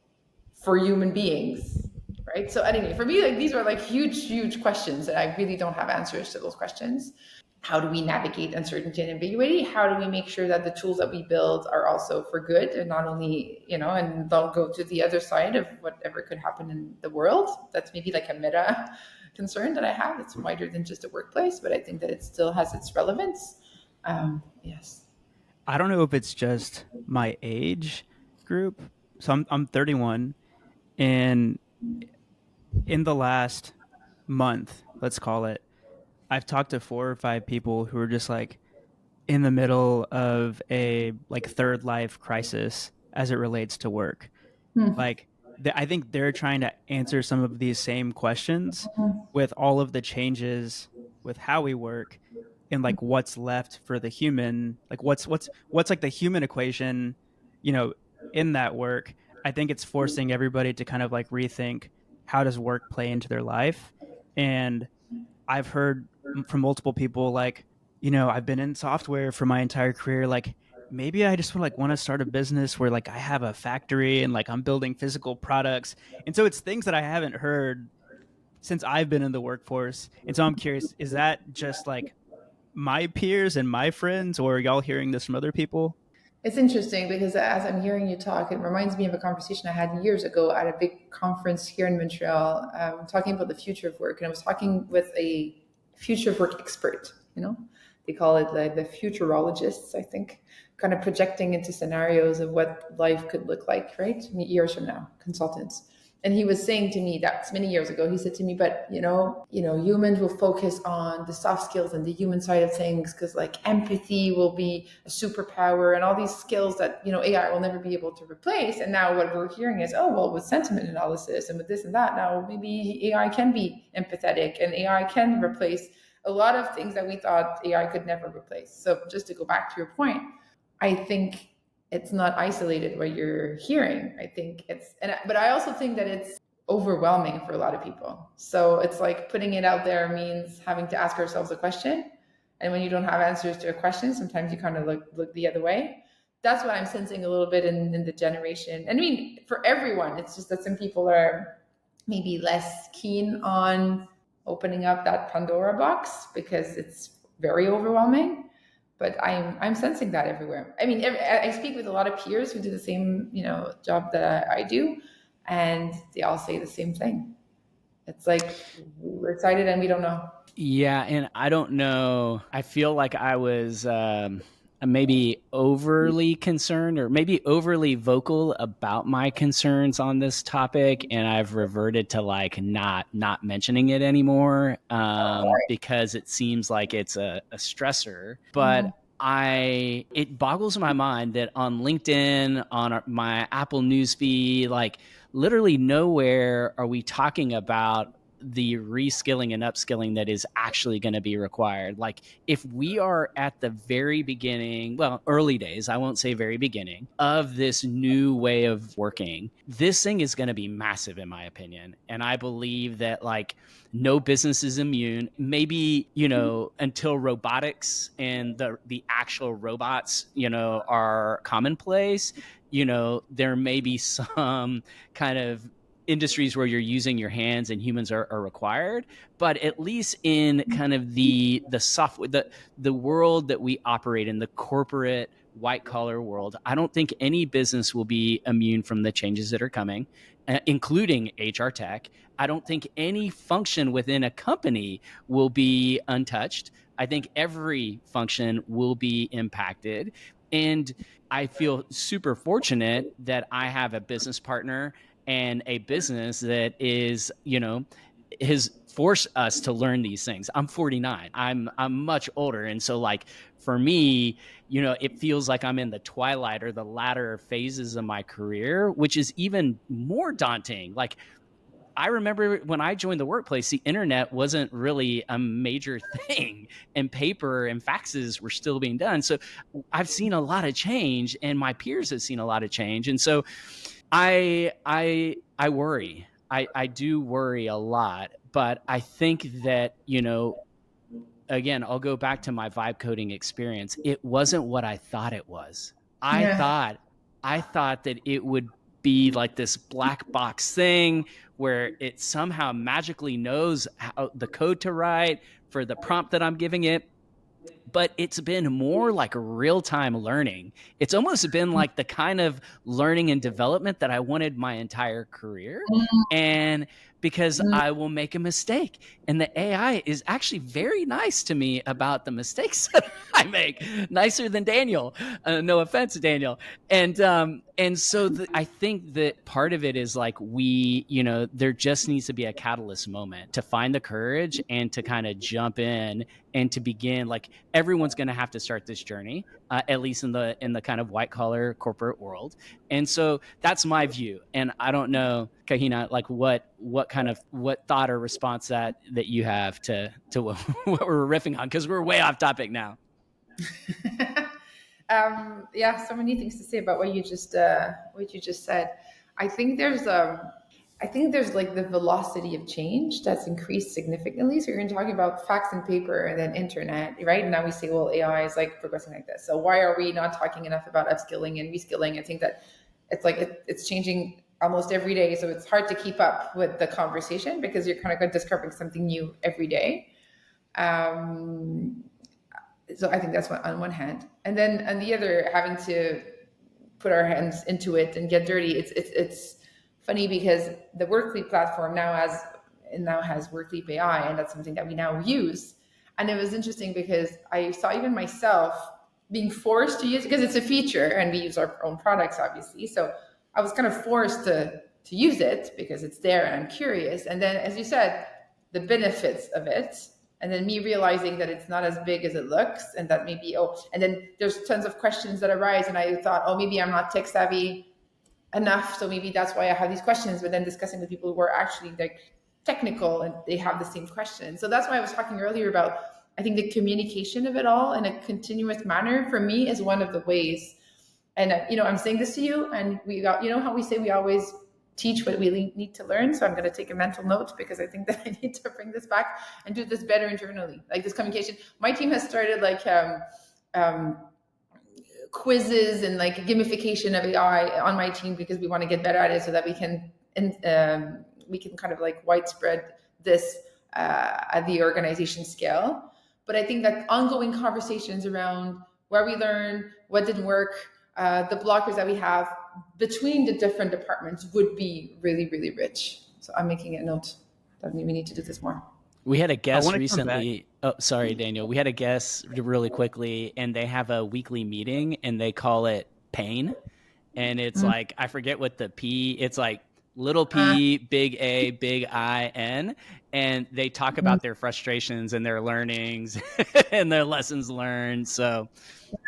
for human beings? Right. So anyway, for me, like these are like huge questions that I really don't have answers to those questions. How do we navigate uncertainty and ambiguity? How do we make sure that the tools that we build are also for good and not only, and don't go to the other side of whatever could happen in the world? That's maybe like a meta concern that I have. It's wider than just a workplace, but I think that it still has its relevance. Yes. I don't know if it's just my age group. So I'm 31, and in the last month, let's call it, I've talked to 4 or 5 people who are just like in the middle of a like third life crisis as it relates to work. Like I think they're trying to answer some of these same questions with all of the changes with how we work and like what's left for the human, like what's like the human equation, you know, in that work. I think it's forcing everybody to kind of like rethink how does work play into their life. And I've heard from multiple people like, I've been in software for my entire career. Like maybe I just want to start a business where like I have a factory and like I'm building physical products. And so it's things that I haven't heard since I've been in the workforce. And so I'm curious, is that just like my peers and my friends, or are y'all hearing this from other people? It's interesting because as I'm hearing you talk, it reminds me of a conversation I had years ago at a big conference here in Montreal, talking about the future of work. And I was talking with a future of work expert, they call it like the futurologists, I think, kind of projecting into scenarios of what life could look like, right? Years from now, consultants. And he was saying to me, that's many years ago, he said to me, but humans will focus on the soft skills and the human side of things, because like empathy will be a superpower and all these skills that AI will never be able to replace. And now what we're hearing is, oh well, with sentiment analysis and with this and that, now maybe AI can be empathetic and AI can replace a lot of things that we thought AI could never replace. So just to go back to your point, I think it's not isolated what you're hearing. I think but I also think that it's overwhelming for a lot of people. So it's like putting it out there means having to ask ourselves a question. And when you don't have answers to a question, sometimes you kind of look the other way. That's what I'm sensing a little bit in the generation. I mean, for everyone, it's just that some people are maybe less keen on opening up that Pandora box because it's very overwhelming. But I'm sensing that everywhere. I mean, I speak with a lot of peers who do the same job that I do, and they all say the same thing. It's like we're excited and we don't know. Yeah, and I don't know. I feel like I was maybe overly concerned or maybe overly vocal about my concerns on this topic, and I've reverted to like not mentioning it anymore because it seems like it's a stressor. But it boggles my mind that on LinkedIn, on my Apple newsfeed, like literally nowhere are we talking about the reskilling and upskilling that is actually going to be required. Like if we are at the very beginning, well, early days, I won't say very beginning, of this new way of working, this thing is going to be massive in my opinion. And I believe that like no business is immune. Maybe, until robotics and the actual robots, are commonplace, there may be some kind of industries where you're using your hands and humans are required, but at least in kind of the software, the world that we operate in, the corporate white collar world, I don't think any business will be immune from the changes that are coming, including HR tech. I don't think any function within a company will be untouched. I think every function will be impacted. And I feel super fortunate that I have a business partner and a business that is, has forced us to learn these things. I'm 49. I'm much older. And so like for me, it feels like I'm in the twilight or the latter phases of my career, which is even more daunting. Like I remember when I joined the workplace, the internet wasn't really a major thing and paper and faxes were still being done. So I've seen a lot of change and my peers have seen a lot of change. And so I worry. I do worry a lot, but I think that, again, I'll go back to my vibe coding experience. It wasn't what I thought it was. I thought that it would be like this black box thing where it somehow magically knows how the code to write for the prompt that I'm giving it. But it's been more like real-time learning. It's almost been like the kind of learning and development that I wanted my entire career. And because I will make a mistake. And the AI is actually very nice to me about the mistakes that I make, nicer than Daniel. No offense, Daniel. And so I think that part of it is like there just needs to be a catalyst moment to find the courage and to kind of jump in and to begin. Like everyone's going to have to start this journey, at least in the kind of white collar corporate world. And so that's my view. And I don't know, Kahina, like what thought or response that you have to what we're riffing on, because we're way off topic now. So many things to say about what you just said. I think there's like the velocity of change that's increased significantly. So you're talking about fax and paper and then internet, right? And now we say, well, AI is like progressing like this. So why are we not talking enough about upskilling and reskilling? I think that it's like it's changing almost every day. So it's hard to keep up with the conversation because you're kind of discovering something new every day. So I think that's on one hand, and then on the other, having to put our hands into it and get dirty. It's funny because the Workleap platform now has Workleap AI, and that's something that we now use. And it was interesting because I saw even myself being forced to use it because it's a feature, and we use our own products, obviously. So I was kind of forced to use it because it's there, and I'm curious. And then, as you said, the benefits of it, and then me realizing that it's not as big as it looks, and that maybe and then there's tons of questions that arise, and I thought, maybe I'm not tech savvy enough, so maybe that's why I have these questions. But then discussing with people who are actually like technical and they have the same questions, so that's why I was talking earlier about, I think the communication of it all in a continuous manner for me is one of the ways. And I'm saying this to you, and we got, how we say we always teach what we need to learn. So I'm going to take a mental note because I think that I need to bring this back and do this better internally. Like this communication, my team has started like quizzes and like gamification of AI on my team because we want to get better at it so that we can kind of like widespread this at the organization scale. But I think that ongoing conversations around where we learn, what didn't work, the blockers that we have between the different departments would be really, really rich. So I'm making a note that we need to do this more. We had a guest recently. Oh, sorry, Daniel. We had a guest really quickly, and they have a weekly meeting, and they call it Pain. And it's like, I forget what the P, it's like little P, big A, big I, N. And they talk about their frustrations and their learnings and their lessons learned. So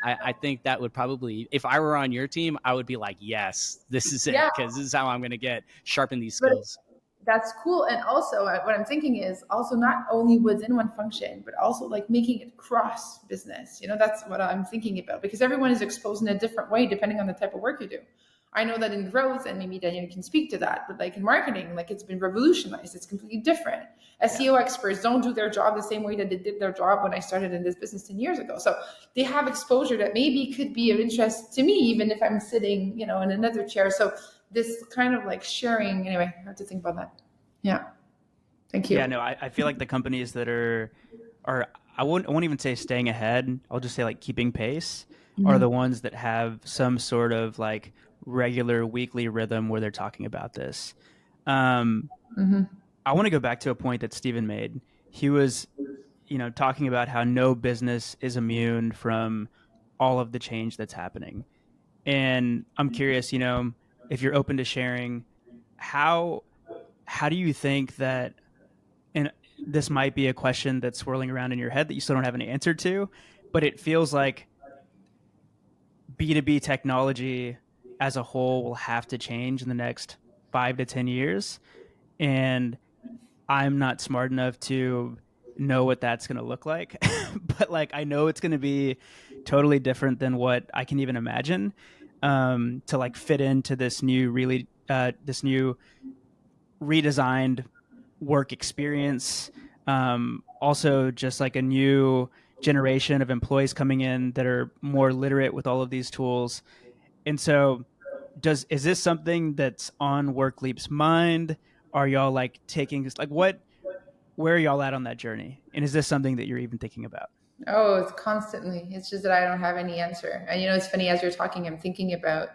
I think that would probably, if I were on your team, I would be like, yes, this is it, because this is how I'm going to sharpen these skills. That's cool. And also what I'm thinking is also not only within one function, but also like making it cross business. That's what I'm thinking about, because everyone is exposed in a different way depending on the type of work you do. I know that in growth, and maybe Daniel can speak to that, but like in marketing, like it's been revolutionized. It's completely different. SEO experts don't do their job the same way that they did their job when I started in this business 10 years ago. So they have exposure that maybe could be of interest to me, even if I'm sitting, in another chair. So this kind of like sharing, anyway, I have to think about that. Yeah. Thank you. Yeah, no, I feel like the companies that are I won't even say staying ahead. I'll just say like keeping pace are the ones that have some sort of like regular weekly rhythm where they're talking about this. I want to go back to a point that Stephen made. He was, talking about how no business is immune from all of the change that's happening. And I'm curious, if you're open to sharing, how do you think that, and this might be a question that's swirling around in your head that you still don't have an answer to, but it feels like B2B technology as a whole will have to change in the next 5 to 10 years. And I'm not smart enough to know what that's going to look like, but like I know it's going to be totally different than what I can even imagine, to like fit into this new redesigned work experience. Also, just like a new generation of employees coming in that are more literate with all of these tools. And so, is this something that's on Workleap's mind? Are y'all like taking like where are y'all at on that journey? And is this something that you're even thinking about? Oh, it's constantly. It's just that I don't have any answer. And it's funny, as you're talking, I'm thinking about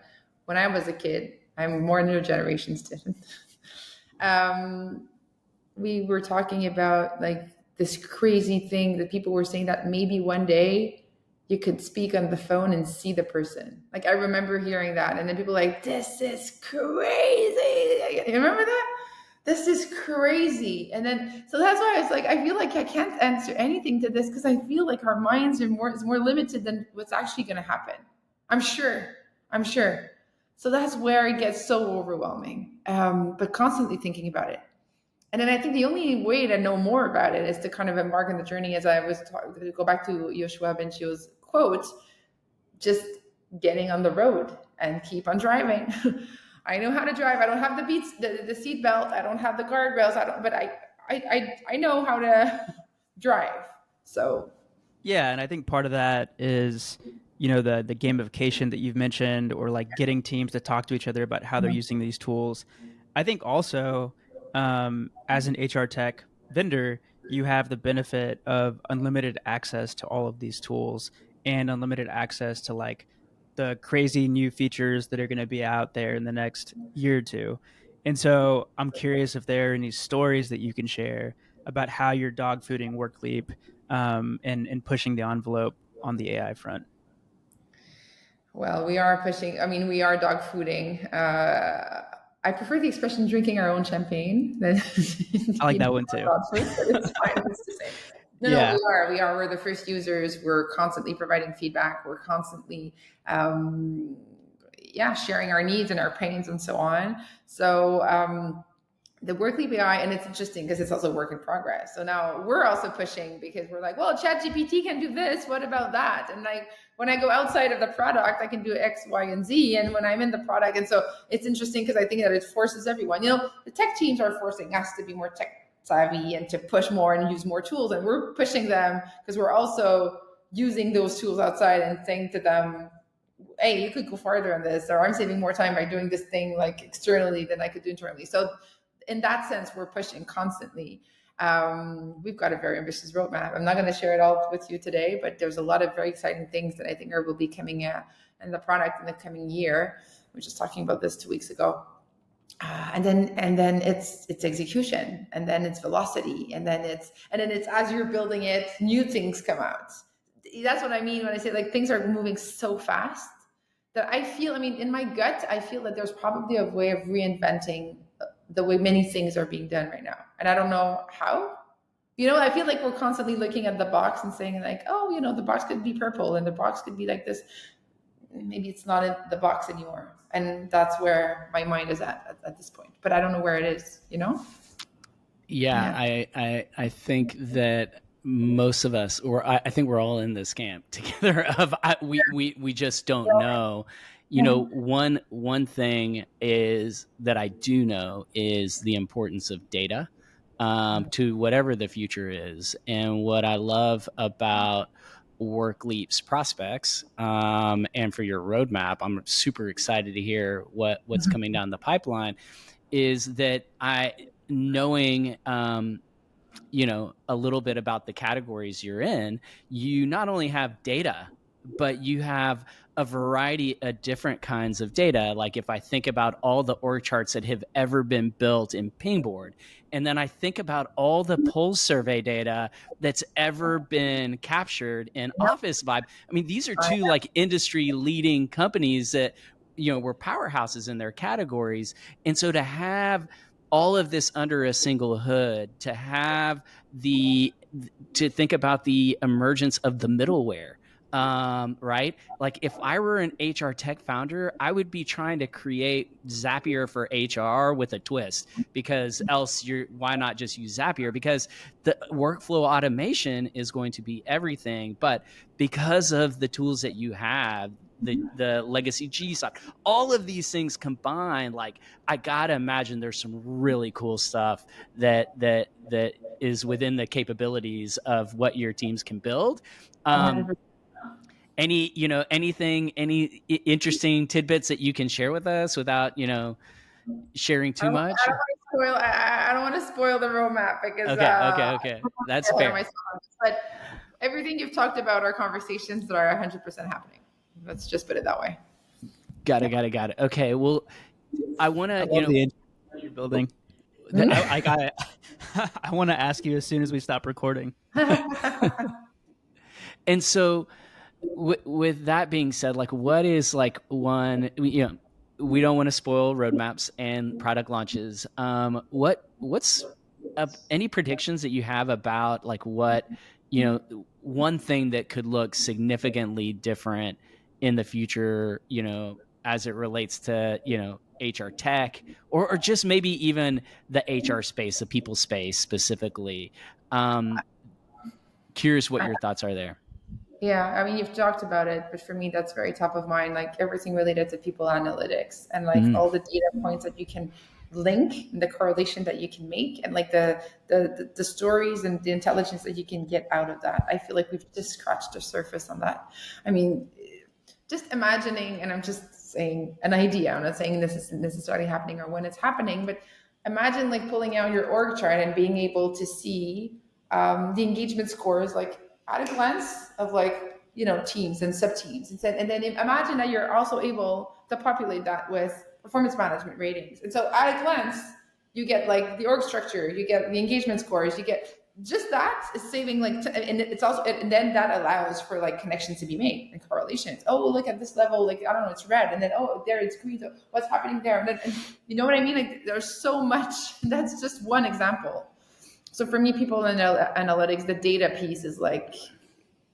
when I was a kid. I'm more new generation student. We were talking about like this crazy thing that people were saying that maybe one day you could speak on the phone and see the person. Like I remember hearing that, and then people were like, this is crazy. You remember that? This is crazy. And then, so that's why I was like, I feel like I can't answer anything to this because I feel like our minds are more limited than what's actually going to happen. I'm sure. So that's where it gets so overwhelming, but constantly thinking about it. And then I think the only way to know more about it is to kind of embark on the journey, as I was to go back to Yoshua Bengio's quote, just getting on the road and keep on driving. I know how to drive. I don't have the seat belt. I don't have the guardrails. But I know how to drive. So yeah, and I think part of that is the gamification that you've mentioned, or like getting teams to talk to each other about how they're using these tools. I think also, as an HR tech vendor, you have the benefit of unlimited access to all of these tools and unlimited access to like the crazy new features that are going to be out there in the next year or two. And so I'm curious if there are any stories that you can share about how you're dog fooding Workleap, and pushing the envelope on the AI front. Well, we are pushing. I mean, we are dog fooding. I prefer the expression "drinking our own champagne" than I like you know, that one too. dog food, but it's fine. It's the same. No, no, Yeah. we are. We're the first users. We're constantly providing feedback. We're constantly, yeah, sharing our needs and our pains and so on. So, the Workleap AI, and it's interesting because it's also a work in progress. So now we're also pushing because we're like, well, ChatGPT can do this. What about that? And like when I go outside of the product, I can do X, Y, and Z. And when I'm in the product, and so it's interesting because I think that it forces everyone. You know, the tech teams are forcing us to be more tech savvy and to push more and use more tools, and we're pushing them because we're also using those tools outside and saying to them, hey, you could go farther on this, or I'm saving more time by doing this thing like externally than I could do internally. So in that sense, we're pushing constantly. We've got a very ambitious roadmap. I'm not going to share it all with you today, but there's a lot of very exciting things that I think will be coming in the product in the coming year. We were just talking about this 2 weeks ago. And then it's execution, and then it's velocity, and then it's as you're building it, new things come out. That's what I mean when I say like things are moving so fast that I feel, I mean, in my gut, I feel that there's probably a way of reinventing the way many things are being done right now. And I don't know how. You know, I feel like we're constantly looking at the box and saying like, oh, you know, the box could be purple and the box could be like this. Maybe it's not in the box anymore. And that's where my mind is at this point. But I don't know where it is, you know? Yeah. I think that most of us, or I think we're all in this camp together of we just don't know. You know, one thing is that I do know is the importance of data to whatever the future is. And what I love about Workleap's prospects and for your roadmap, I'm super excited to hear what's coming down the pipeline, is that knowing you know, a little bit about the categories you're in, you not only have data, but you have a variety of different kinds of data. Like if I think about all the org charts that have ever been built in Pingboard, and then I think about all the pulse survey data that's ever been captured in Officevibe. I mean, these are two like industry leading companies that, you know, were powerhouses in their categories. And so to have all of this under a single hood, to think about the emergence of the middleware, right? Like if I were an HR tech founder, I would be trying to create Zapier for HR with a twist, because else why not just use Zapier? Because the workflow automation is going to be everything. But because of the tools that you have, the legacy Gsoft, all of these things combined, like I gotta imagine there's some really cool stuff that is within the capabilities of what your teams can build. Any interesting tidbits that you can share with us without, you know, sharing too much? I don't want to spoil the roadmap because okay. That's fair. But everything you've talked about are conversations that are 100% happening. Let's just put it that way. Got it. Okay. Well, I want to, you know, the you're building. I want to ask you as soon as we stop recording. And so with that being said, like what is like one, you know, we don't want to spoil roadmaps and product launches. What's any predictions that you have about like what, you know, one thing that could look significantly different in the future, you know, as it relates to, you know, HR tech or just maybe even the HR space, the people space specifically. Curious what your thoughts are there. Yeah, I mean, you've talked about it, but for me, that's very top of mind. Like everything related to people analytics and like all the data points that you can link, and the correlation that you can make, and like the stories and the intelligence that you can get out of that. I feel like we've just scratched the surface on that. I mean, just imagining, and I'm just saying an idea. I'm not saying this is necessarily happening or when it's happening, but imagine like pulling out your org chart and being able to see The engagement scores, like at a glance of like, teams and sub teams, and then imagine that you're also able to populate that with performance management ratings. And so at a glance, you get like the org structure, you get the engagement scores, you get just that is saving like, and it's also, and then that allows for like connections to be made and correlations. Oh, look at this level, like I don't know, it's red, and then oh, there it's green. So what's happening there? And you know what I mean? Like there's so much. That's just one example. So for me, people in analytics, the data piece is like,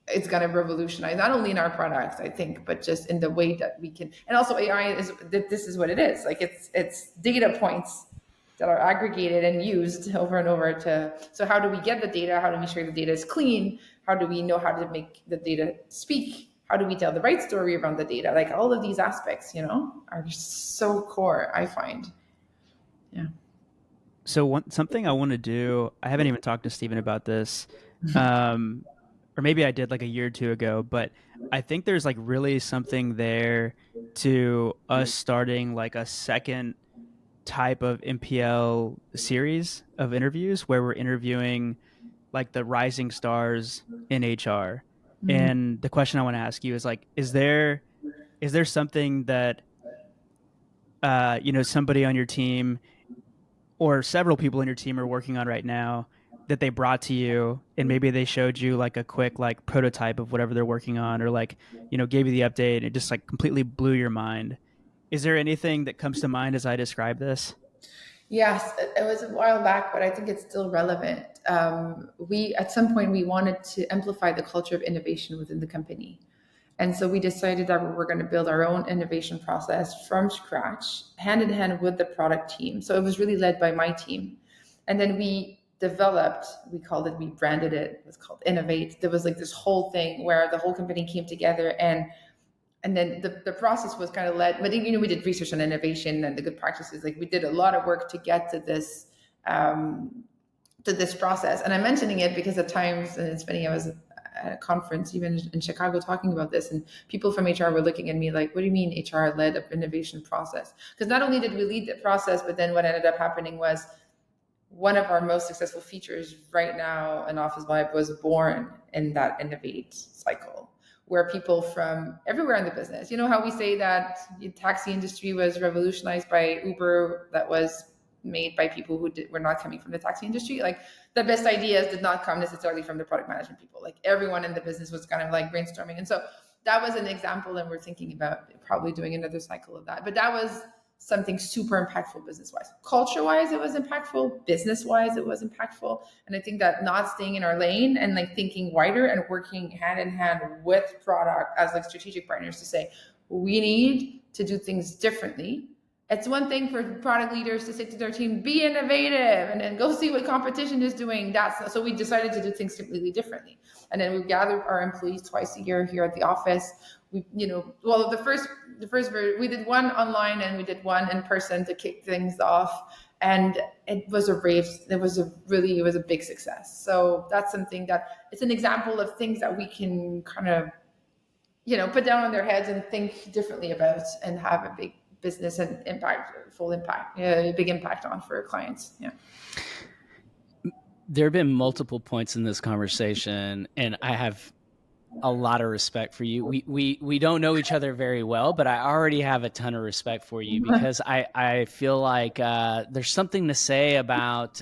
it's going to revolutionize not only in our products, I think, but just in the way that we can. And also AI is that this is what it is. Like it's data points that are aggregated and used over and over to. So how do we get the data? How do we make sure the data is clean? How do we know how to make the data speak? How do we tell the right story around the data? Like all of these aspects, are so core, I find. Yeah. So something I want to do, I haven't even talked to Steven about this, or maybe I did like a year or two ago, but I think there's like really something there to us starting like a second type of MPL series of interviews where we're interviewing like the rising stars in HR. And the question I want to ask you is like, is there something that somebody on your team or several people in your team are working on right now that they brought to you, and maybe they showed you like a quick like prototype of whatever they're working on, or like gave you the update and it just like completely blew your mind? Is there anything that comes to mind as I describe this? Yes, it was a while back, but I think it's still relevant. We at some point we wanted to amplify the culture of innovation within the company, and so we decided that we were going to build our own innovation process from scratch, hand in hand with the product team. So it was really led by my team, and then we developed. We branded it. It was called Innovate. There was like this whole thing where the whole company came together and then the process was kind of led, but we did research on innovation and the good practices. Like we did a lot of work to get to this process. And I'm mentioning it because at times, and it's funny, I was at a conference even in Chicago talking about this, and people from HR were looking at me like, what do you mean HR led an innovation process? Because not only did we lead the process, but then what ended up happening was one of our most successful features right now in Officevibe was born in that Innovate cycle, where people from everywhere in the business, how we say that the taxi industry was revolutionized by Uber, that was made by people who were not coming from the taxi industry. Like the best ideas did not come necessarily from the product management people. Like everyone in the business was kind of like brainstorming. And so that was an example, and we're thinking about probably doing another cycle of that. But that was something super impactful business-wise. Culture-wise, it was impactful. Business-wise, it was impactful. And I think that not staying in our lane and like thinking wider and working hand in hand with product as like strategic partners to say, we need to do things differently. It's one thing for product leaders to say to their team, be innovative, and then go see what competition is doing. So we decided to do things completely differently. And then we gathered our employees twice a year here at the office. We, the first we did one online and we did one in person to kick things off, and it was a rave. It was a big success. So that's something that it's an example of things that we can kind of, put down on their heads and think differently about and have a big business and big impact on for clients. Yeah. There have been multiple points in this conversation, and I have a lot of respect for you. We don't know each other very well, but I already have a ton of respect for you because I feel like there's something to say about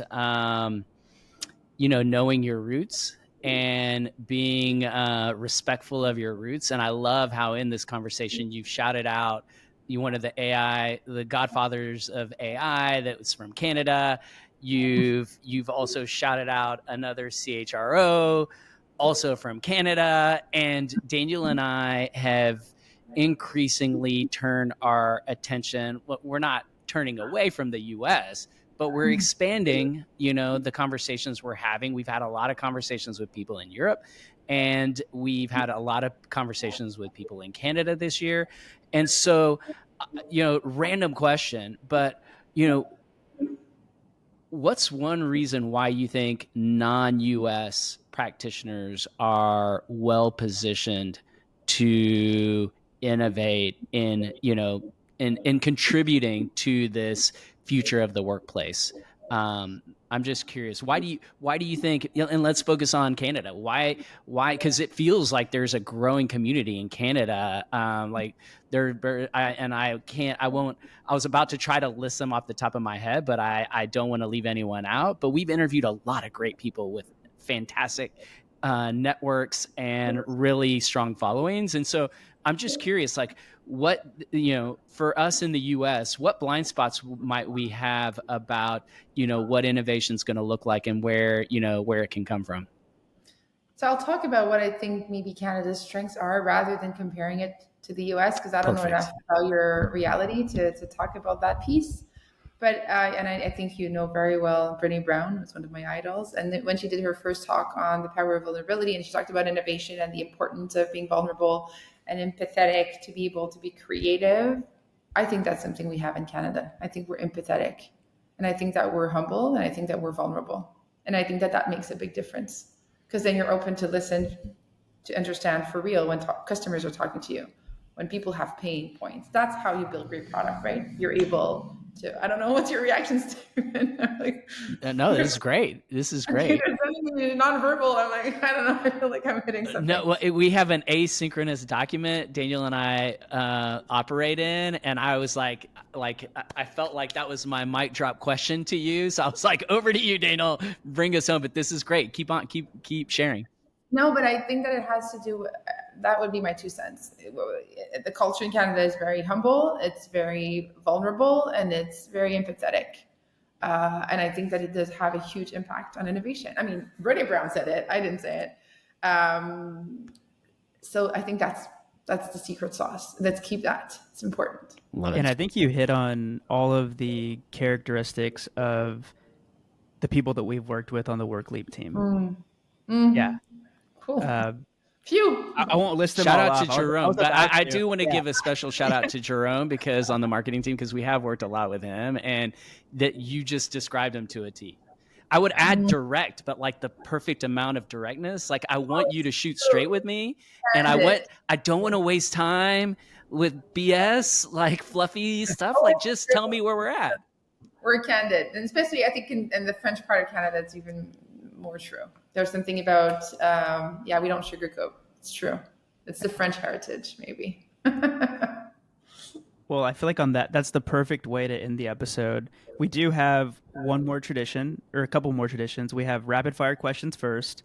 knowing your roots and being respectful of your roots. And I love how in this conversation you've shouted out one of the godfathers of AI that was from Canada. You've also shouted out another CHRO, also from Canada. And Daniel and I have increasingly turned our attention. We're not turning away from the US, but we're expanding, the conversations we're having. We've had a lot of conversations with people in Europe, and we've had a lot of conversations with people in Canada this year. And so, random question, but, what's one reason why you think non-US practitioners are well positioned to innovate in contributing to this future of the workplace? I'm just curious. Why do you think, and let's focus on Canada. Why, cause it feels like there's a growing community in Canada. Like I was about to try to list them off the top of my head, but I don't want to leave anyone out, but we've interviewed a lot of great people with fantastic networks and really strong followings. And so I'm just curious, like, what, for us in the US, what blind spots might we have about, what innovation is going to look like and where it can come from? So I'll talk about what I think maybe Canada's strengths are rather than comparing it to the US, because I don't know enough about your reality to talk about that piece. But and I think you know very well Brené Brown, who's one of my idols. And when she did her first talk on the power of vulnerability, and she talked about innovation and the importance of being vulnerable and empathetic to be able to be creative, I think that's something we have in Canada. I think we're empathetic, and I think that we're humble, and I think that we're vulnerable. And I think that makes a big difference, because then you're open to listen, to understand for real when customers are talking to you, when people have pain points. That's how you build great product, right? You're able to, I don't know, what's your reactions to like, no, this is great. This is great. Nonverbal. I'm like, I don't know. I feel like I'm hitting something. No, we have an asynchronous document Daniel and I operate in, and I was like I felt like that was my mic drop question to you. So I was like, over to you, Daniel. Bring us home. But this is great. Keep sharing. No, but I think that it has to do. That would be my 2 cents. The culture in Canada is very humble. It's very vulnerable, and it's very empathetic. And I think that it does have a huge impact on innovation. I mean, Brené Brown said it. I didn't say it. So I think that's the secret sauce. Let's keep that. It's important. Love it. And I think you hit on all of the characteristics of the people that we've worked with on the Workleap team. Mm-hmm. Yeah. Cool. Phew. I won't list them shout all out off. to Jerome, but I do want to Yeah. give a special shout out to Jerome, because on the marketing team, because we have worked a lot with him, and that you just described him to a T. I would add direct, but like the perfect amount of directness. Like, I want you to shoot straight with me, and I don't want to waste time with BS, like fluffy stuff. Like, just tell me where we're at. We're candid, and especially I think in the French part of Canada, it's even more true. There's something about, we don't sugarcoat. It's true. It's the French heritage, maybe. Well, I feel like on that's the perfect way to end the episode. We do have one more tradition, or a couple more traditions. We have rapid fire questions first,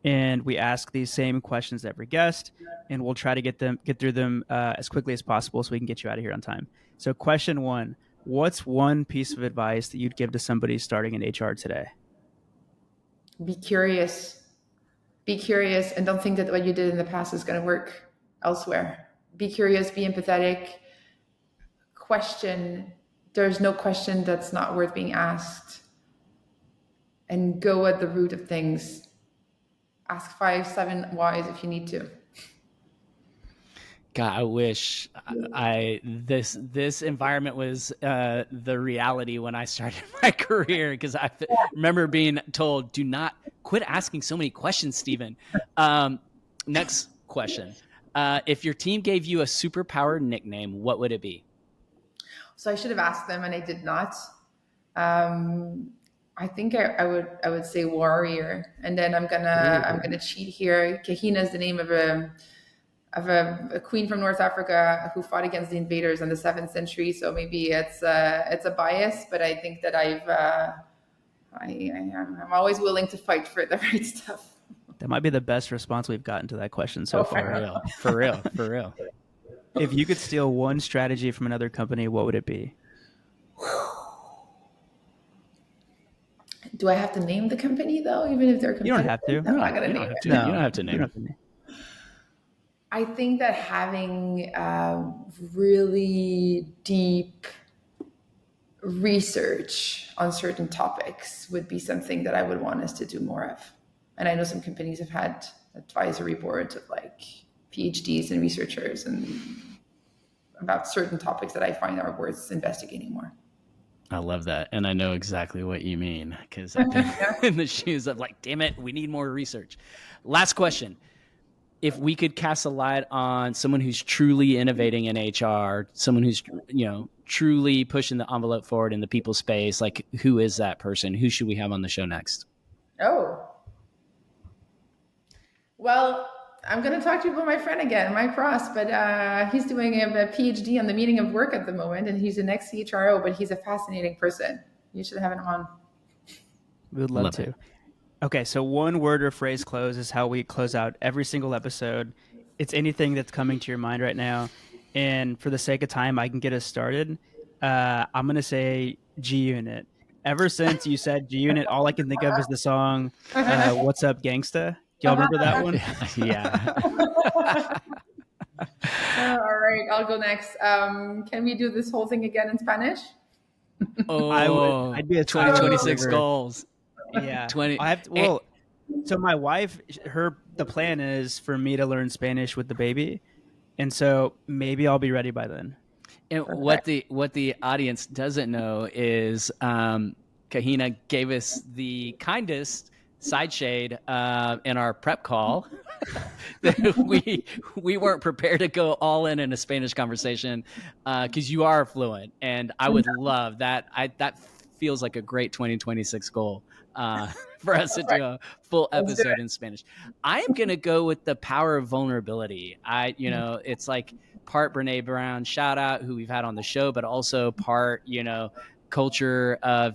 and we ask these same questions to every guest, and we'll try to get through them as quickly as possible so we can get you out of here on time. So question 1, what's one piece of advice that you'd give to somebody starting in HR today? Be curious, and don't think that what you did in the past is going to work elsewhere. Be curious, be empathetic, question. There's no question that's not worth being asked, and go at the root of things. Ask 5, 7 whys if you need to. God, I wish this environment was the reality when I started my career, because I remember being told, do not quit asking so many questions, Stephen. Next question. If your team gave you a superpower nickname, what would it be? So I should have asked them, and I did not. I think I would say warrior, and then I'm gonna cheat here. Kahina is the name of a queen from North Africa who fought against the invaders in the 7th century. So maybe it's a bias, but I think that I'm always willing to fight for the right stuff. That might be the best response we've gotten to that question so far. For real. If you could steal one strategy from another company, what would it be? Do I have to name the company though, even if they're You don't have to. I'm not gonna name it. You don't have to name it. I think that having really deep research on certain topics would be something that I would want us to do more of. And I know some companies have had advisory boards of like PhDs and researchers and about certain topics that I find are worth investigating more. I love that. And I know exactly what you mean, because I've been in the shoes of like, damn it, we need more research. Last question. If we could cast a light on someone who's truly innovating in HR, someone who's, truly pushing the envelope forward in the people space, like who is that person? Who should we have on the show next? Oh, well, I'm going to talk to you about my friend again, Mike Ross, but he's doing a PhD on the meaning of work at the moment, and he's an ex-CHRO, but he's a fascinating person. You should have him on. We would love to. Okay, so one word or phrase close is how we close out every single episode. It's anything that's coming to your mind right now. And for the sake of time, I can get us started. I'm going to say G-Unit. Ever since you said G-Unit, all I can think of is the song What's Up Gangsta. Do y'all remember that one? Yeah. All right, I'll go next. Can we do this whole thing again in Spanish? Oh, I'd be a 2026 goals. Yeah. So my wife, the plan is for me to learn Spanish with the baby. And so maybe I'll be ready by then. And what the audience doesn't know is Kahina gave us the kindest side shade in our prep call that we weren't prepared to go all in a Spanish conversation because you are fluent, and I would love that. That feels like a great 2026 goal for us to do a full episode in Spanish. I am gonna go with the power of vulnerability. It's like part Brene Brown, shout out, who we've had on the show, but also part culture of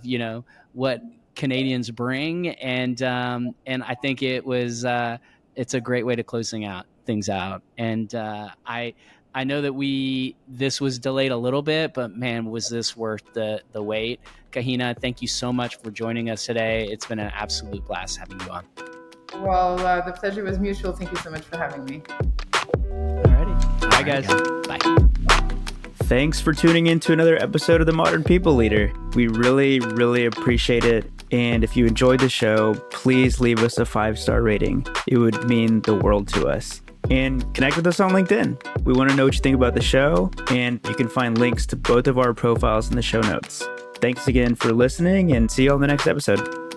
what Canadians bring, and I think it's a great way to closing things out. And I know that this was delayed a little bit, but man, was this worth the wait. Kahina, thank you so much for joining us today. It's been an absolute blast having you on. Well, the pleasure was mutual. Thank you so much for having me. Alrighty. Bye, guys. Bye. Thanks for tuning in to another episode of The Modern People Leader. We really, really appreciate it. And if you enjoyed the show, please leave us a 5-star rating. It would mean the world to us. And connect with us on LinkedIn. We want to know what you think about the show, and you can find links to both of our profiles in the show notes. Thanks again for listening, and see you on the next episode.